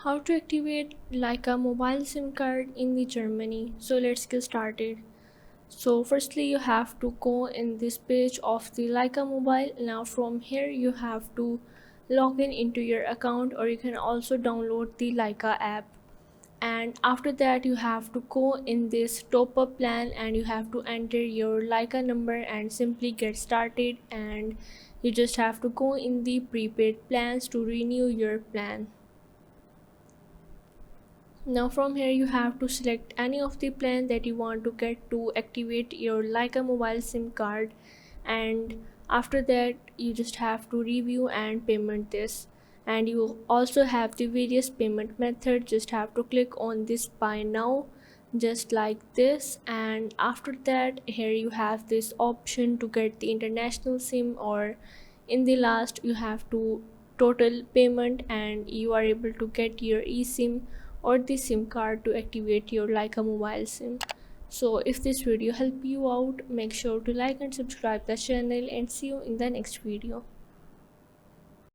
How to activate LycaMobile SIM card in the Germany. So let's get started. So firstly you have to go in this page of the LycaMobile. Now from here you have to log in into your account, or you can also download the Lyca app. And after that you have to go in this top up plan and you have to enter your Lyca number and simply get started, and you just have to go in the prepaid plans to renew your plan. Now from here you have to select any of the plan that you want to get to activate your LycaMobile SIM card, and after that you just have to review and payment this. And you also have the various payment method. Just have to click on this buy now, just like this, and after that here you have this option to get the international SIM, or in the last you have to total payment and you are able to get your eSIM or the SIM card to activate your LycaMobile SIM. So if this video helped you out, make sure to like and subscribe the channel, and see you in the next video.